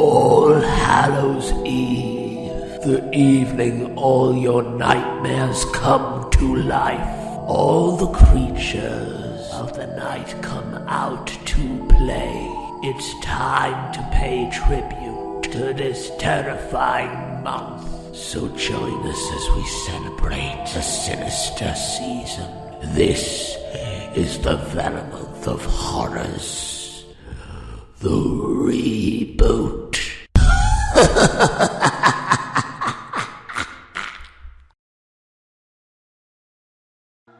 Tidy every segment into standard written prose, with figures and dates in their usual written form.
All Hallows Eve, the evening all your nightmares come to life. All the creatures of the night come out to play. It's time to pay tribute to this terrifying month. So join us as we celebrate a sinister season. This is the Venomonth of Horrors. The Reboot.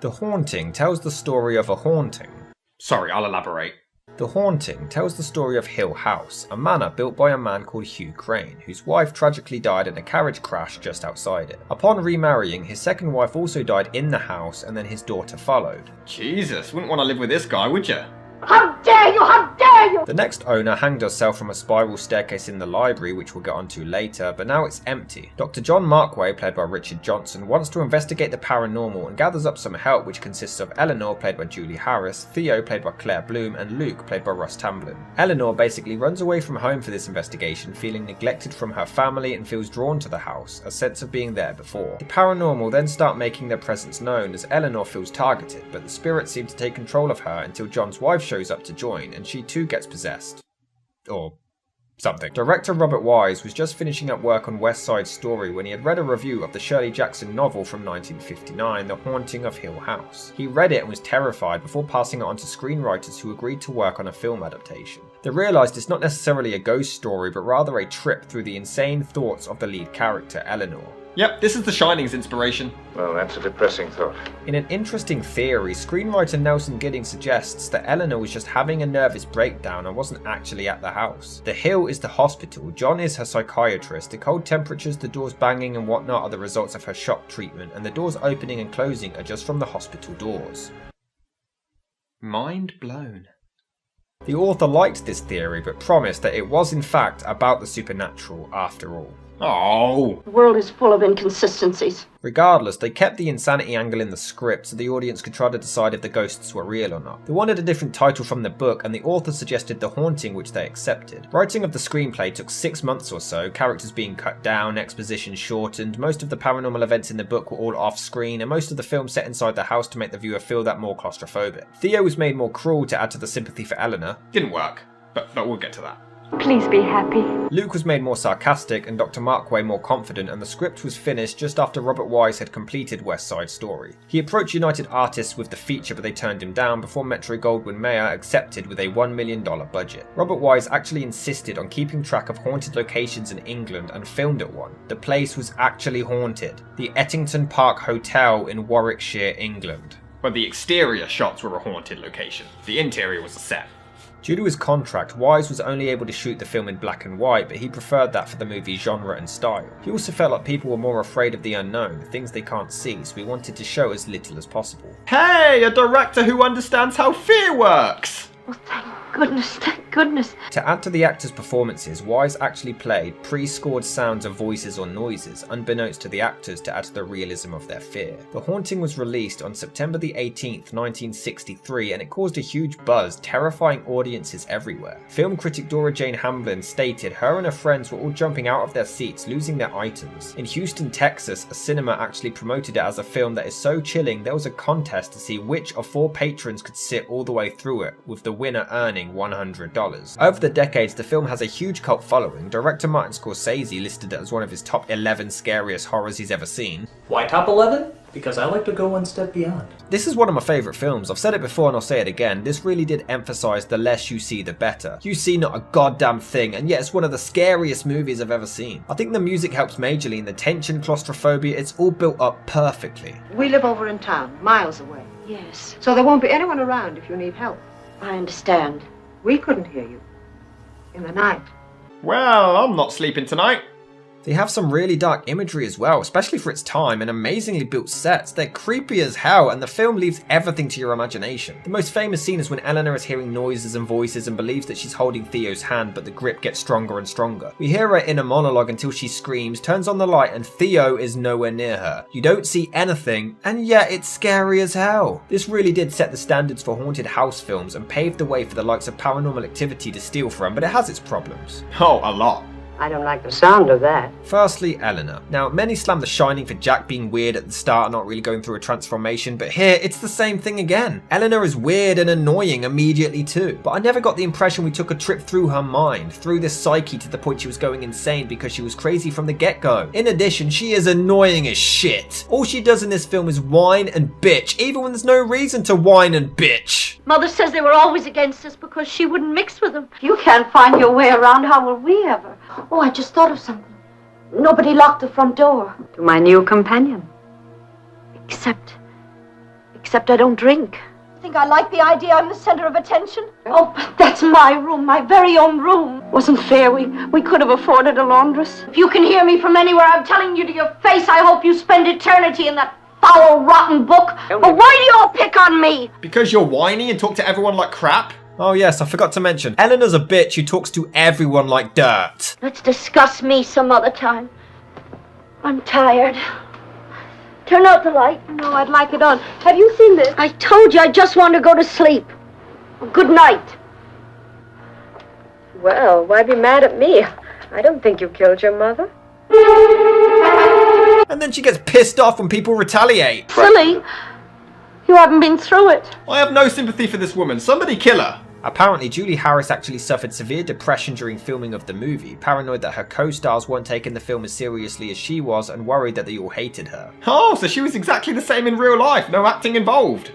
The Haunting tells the story of a haunting. Sorry, I'll elaborate. The Haunting tells the story of Hill House, a manor built by a man called Hugh Crane, whose wife tragically died in a carriage crash just outside it. Upon remarrying, his second wife also died in the house, and then his daughter followed. Jesus, wouldn't want to live with this guy, would you? How dare you! How dare you! The next owner hanged herself from a spiral staircase in the library, which we'll get onto later, but now it's empty. Dr. John Markway, played by Richard Johnson, wants to investigate the paranormal and gathers up some help, which consists of Eleanor, played by Julie Harris, Theo, played by Claire Bloom, and Luke, played by Russ Tamblyn. Eleanor basically runs away from home for this investigation, feeling neglected from her family and feels drawn to the house, a sense of being there before. The paranormal then start making their presence known as Eleanor feels targeted, but the spirits seem to take control of her until John's wife shows up to join, and she too gets possessed. Or something. Director Robert Wise was just finishing up work on West Side Story when he had read a review of the Shirley Jackson novel from 1959, The Haunting of Hill House. He read it and was terrified before passing it on to screenwriters who agreed to work on a film adaptation. They realised it's not necessarily a ghost story, but rather a trip through the insane thoughts of the lead character, Eleanor. Yep, this is The Shining's inspiration. Well, that's a depressing thought. In an interesting theory, screenwriter Nelson Gidding suggests that Eleanor was just having a nervous breakdown and wasn't actually at the house. The Hill is the hospital, John is her psychiatrist, the cold temperatures, the doors banging and whatnot are the results of her shock treatment, and the doors opening and closing are just from the hospital doors. Mind blown. The author liked this theory, but promised that it was in fact about the supernatural after all. Oh! The world is full of inconsistencies. Regardless, they kept the insanity angle in the script so the audience could try to decide if the ghosts were real or not. They wanted a different title from the book, and the author suggested The Haunting, which they accepted. Writing of the screenplay took 6 months or so, characters being cut down, exposition shortened, most of the paranormal events in the book were all off-screen, and most of the film set inside the house to make the viewer feel that more claustrophobic. Theo was made more cruel to add to the sympathy for Eleanor. Didn't work, but we'll get to that. Please be happy. Luke was made more sarcastic and Dr. Markway more confident, and the script was finished just after Robert Wise had completed West Side Story. He approached United Artists with the feature, but they turned him down before Metro-Goldwyn-Mayer accepted with a $1 million budget. Robert Wise actually insisted on keeping track of haunted locations in England and filmed at one. The place was actually haunted. The Ettington Park Hotel in Warwickshire, England. But the exterior shots were a haunted location. The interior was a set. Due to his contract, Wise was only able to shoot the film in black and white, but he preferred that for the movie's genre and style. He also felt like people were more afraid of the unknown, things they can't see, so he wanted to show as little as possible. Hey, a director who understands how fear works! Oh, thank goodness, thank goodness. To add to the actors' performances, Wise actually played pre-scored sounds of voices or noises, unbeknownst to the actors, to add to the realism of their fear. The Haunting was released on September the 18th, 1963, and it caused a huge buzz, terrifying audiences everywhere. Film critic Dora Jane Hamblin stated her and her friends were all jumping out of their seats, losing their items. In Houston, Texas, a cinema actually promoted it as a film that is so chilling there was a contest to see which of 4 patrons could sit all the way through it, with the winner earning $100. Over the decades, the film has a huge cult following. Director Martin Scorsese listed it as one of his top 11 scariest horrors he's ever seen. Why top 11? Because I like to go one step beyond. This is one of my favourite films. I've said it before and I'll say it again. This really did emphasise the less you see the better. You see not a goddamn thing, and yet it's one of the scariest movies I've ever seen. I think the music helps majorly, and the tension, claustrophobia, it's all built up perfectly. We live over in town, miles away. Yes, So there won't be anyone around if you need help. I understand. We couldn't hear you. In the night. Well, I'm not sleeping tonight. They have some really dark imagery as well, especially for its time, and amazingly built sets. They're creepy as hell, and the film leaves everything to your imagination. The most famous scene is when Eleanor is hearing noises and voices and believes that she's holding Theo's hand, but the grip gets stronger and stronger. We hear her inner monologue until she screams, turns on the light, and Theo is nowhere near her. You don't see anything, and yet it's scary as hell. This really did set the standards for haunted house films and paved the way for the likes of Paranormal Activity to steal from, but it has its problems. Oh, a lot. I don't like the sound of that. Firstly, Eleanor. Now, many slam The Shining for Jack being weird at the start and not really going through a transformation, but here, it's the same thing again. Eleanor is weird and annoying immediately too, but I never got the impression we took a trip through her mind, through this psyche to the point she was going insane because she was crazy from the get-go. In addition, she is annoying as shit. All she does in this film is whine and bitch, even when there's no reason to whine and bitch. Mother says they were always against us because she wouldn't mix with them. If you can't find your way around, how will we ever? Oh, I just thought of something. Nobody locked the front door. To my new companion. Except I don't drink. Think I like the idea I'm the center of attention? Oh, but that's my room, my very own room. Wasn't fair. We could have afforded a laundress. If you can hear me from anywhere, I'm telling you to your face, I hope you spend eternity in that foul, rotten book. But why do you all pick on me? Because you're whiny and talk to everyone like crap? Oh yes, I forgot to mention, Eleanor's a bitch who talks to everyone like dirt. Let's discuss me some other time. I'm tired. Turn out the light. No, I'd like it on. Have you seen this? I told you I just want to go to sleep. Good night. Well, why be mad at me? I don't think you killed your mother. And then she gets pissed off when people retaliate. Silly. You haven't been through it. I have no sympathy for this woman. Somebody kill her. Apparently, Julie Harris actually suffered severe depression during filming of the movie, paranoid that her co-stars weren't taking the film as seriously as she was and worried that they all hated her. Oh, so she was exactly the same in real life. No acting involved.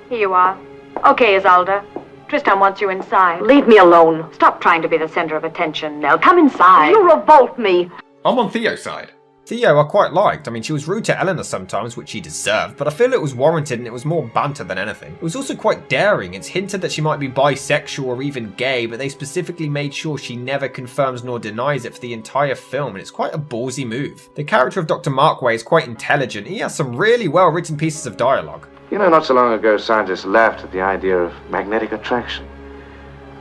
Here you are. Okay, Isolde. Tristan wants you inside. Leave me alone. Stop trying to be the center of attention, Nell. Come inside. You revolt me. I'm on Theo's side. Theo I quite liked. I mean, she was rude to Eleanor sometimes, which she deserved, but I feel it was warranted and it was more banter than anything. It was also quite daring. It's hinted that she might be bisexual or even gay, but they specifically made sure she never confirms nor denies it for the entire film, and it's quite a ballsy move. The character of Dr. Markway is quite intelligent. He has some really well-written pieces of dialogue. You know, not so long ago, scientists laughed at the idea of magnetic attraction.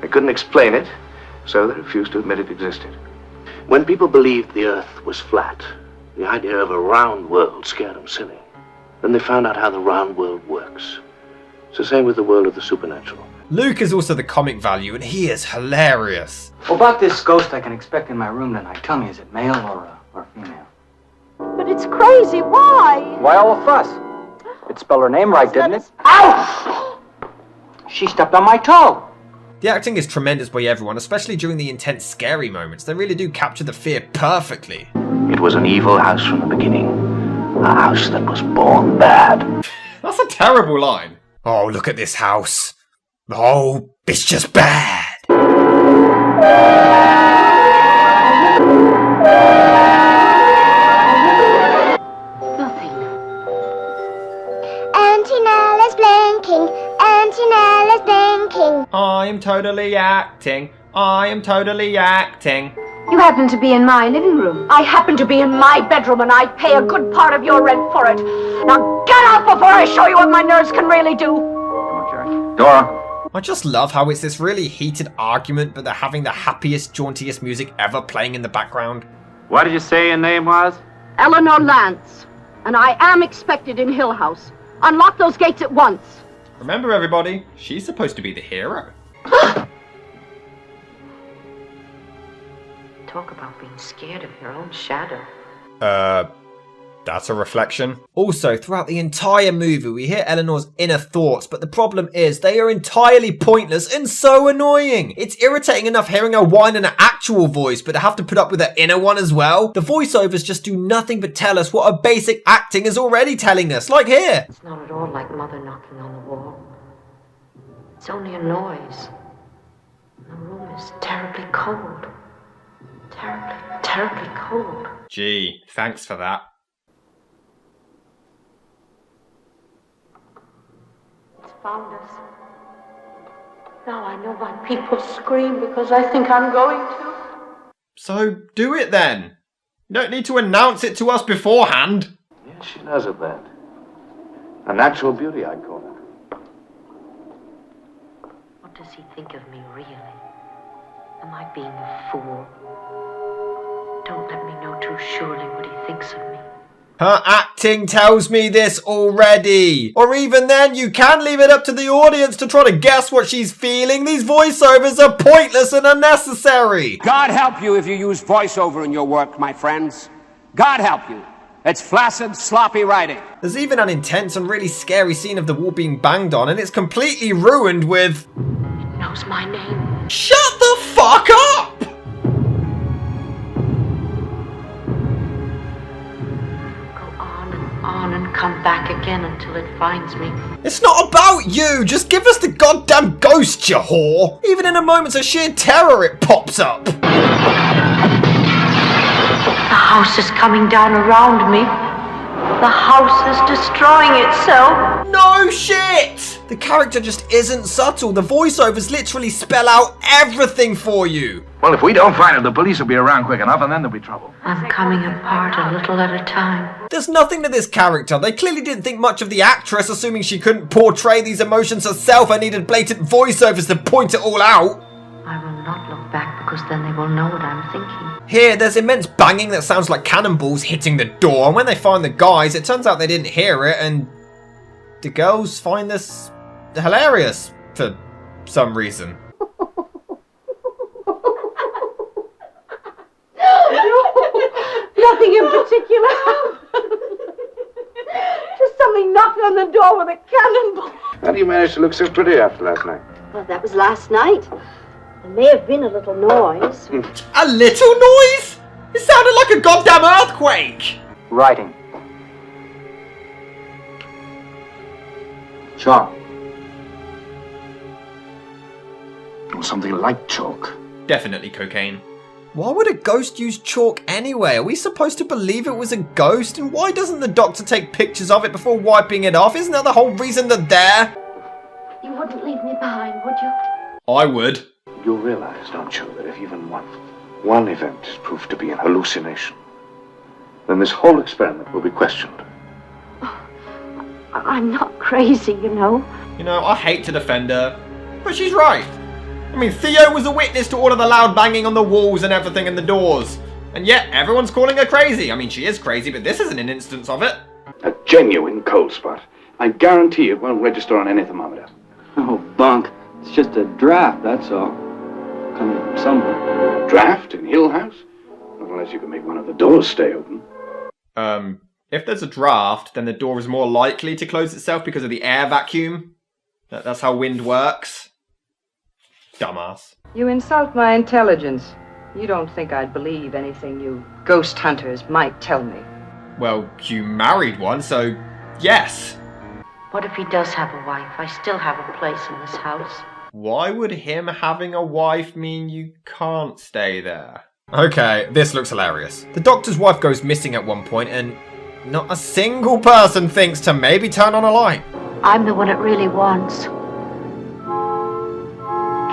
They couldn't explain it, so they refused to admit it existed. When people believed the Earth was flat, the idea of a round world scared them silly. Then they found out how the round world works. It's the same with the world of the supernatural. Luke is also the comic value, and he is hilarious. Well, about this ghost I can expect in my room tonight. Tell me, is it male or female? But it's crazy. Why? Why all the fuss? It spelled her name right, didn't it? Ow! She stepped on my toe. The acting is tremendous by everyone, especially during the intense scary moments. They really do capture the fear perfectly. It was an evil house from the beginning. A house that was born bad. That's a terrible line. Oh, look at this house. Oh, it's just bad. Nothing. Auntie Nell is blinking. Auntie Nell is blinking. I am totally acting. I am totally acting. You happen to be in my living room. I happen to be in my bedroom, and I pay a good part of your rent for it. Now get out before I show you what my nerves can really do. Come on, Jack. Dora. I just love how it's this really heated argument, but they're having the happiest, jauntiest music ever playing in the background. What did you say your name was? Eleanor Lance, and I am expected in Hill House. Unlock those gates at once. Remember, everybody, she's supposed to be the hero. Talk about being scared of your own shadow. That's a reflection. Also, throughout the entire movie, we hear Eleanor's inner thoughts, but the problem is they are entirely pointless and so annoying. It's irritating enough hearing her whine in her actual voice, but to have to put up with her inner one as well. The voiceovers just do nothing but tell us what her basic acting is already telling us, like here. It's not at all like Mother knocking on the wall. It's only a noise. The room is terribly cold. Terribly, terribly cold. Gee, thanks for that. It's found us. Now I know why people scream because I think I'm going to. So do it then. You don't need to announce it to us beforehand. Yes, she does it that. A natural beauty, I'd call her. What does he think of me, really? Am I being a fool? Don't let me know too surely what he thinks of me. Her acting tells me this already. Or even then, you can leave it up to the audience to try to guess what she's feeling. These voiceovers are pointless and unnecessary. God help you if you use voiceover in your work, my friends. God help you. It's flaccid, sloppy writing. There's even an intense and really scary scene of the wall being banged on, and it's completely ruined with... It knows my name. Shut the fuck up! On and come back again until it finds me. It's not about you! Just give us the goddamn ghost, you whore! Even in a moment of sheer terror, it pops up! The house is coming down around me. The house is destroying itself. No shit! The character just isn't subtle. The voiceovers literally spell out everything for you. Well, if we don't find him, the police will be around quick enough, and then there'll be trouble. I'm coming apart a little at a time. There's nothing to this character. They clearly didn't think much of the actress, assuming she couldn't portray these emotions herself and needed blatant voiceovers to point it all out. I will not look back because then they will know what I'm thinking. Here, there's immense banging that sounds like cannonballs hitting the door, and when they find the guys, it turns out they didn't hear it, and the girls find this hilarious for some reason. Nothing in particular. Just something knocking on the door with a cannonball. How do you manage to look so pretty after last night? Well, that was last night. There may have been a little noise. A little noise? It sounded like a goddamn earthquake! Writing. Chalk. Or something like chalk. Definitely cocaine. Why would a ghost use chalk anyway? Are we supposed to believe it was a ghost? And why doesn't the doctor take pictures of it before wiping it off? Isn't that the whole reason they're there? You wouldn't leave me behind, would you? I would. You realize, don't you, that if even one event is proved to be an hallucination, then this whole experiment will be questioned. I'm not crazy, you know. You know, I hate to defend her, but she's right. I mean, Theo was a witness to all of the loud banging on the walls and everything and the doors. And yet, everyone's calling her crazy. I mean, she is crazy, but this isn't an instance of it. A genuine cold spot. I guarantee it won't register on any thermometer. Oh, bunk. It's just a draft, that's all. Coming from somewhere. Draft in Hill House? Not unless you can make one of the doors stay open. If there's a draft, then the door is more likely to close itself because of the air vacuum. That's how wind works. Dumbass. You insult my intelligence. You don't think I'd believe anything you ghost hunters might tell me. Well, you married one, so yes. What if he does have a wife? I still have a place in this house. Why would him having a wife mean you can't stay there? Okay, this looks hilarious. The doctor's wife goes missing at one point, and not a single person thinks to maybe turn on a light. I'm the one it really wants.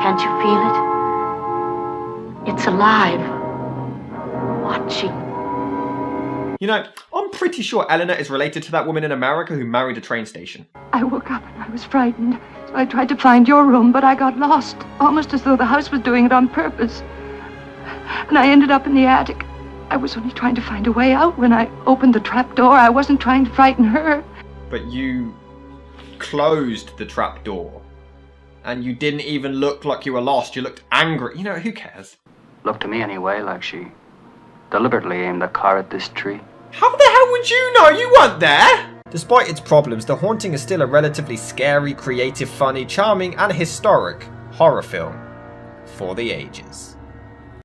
Can't you feel it? It's alive. Watching. You know, I'm pretty sure Eleanor is related to that woman in America who married a train station. I woke up and I was frightened, so I tried to find your room, but I got lost, almost as though the house was doing it on purpose. And I ended up in the attic. I was only trying to find a way out when I opened the trap door. I wasn't trying to frighten her. But you closed the trap door. And you didn't even look like you were lost. You looked angry. You know, who cares? Looked to me anyway like she deliberately aimed the car at this tree. How the hell would you know? You weren't there! Despite its problems, The Haunting is still a relatively scary, creative, funny, charming, and historic horror film for the ages.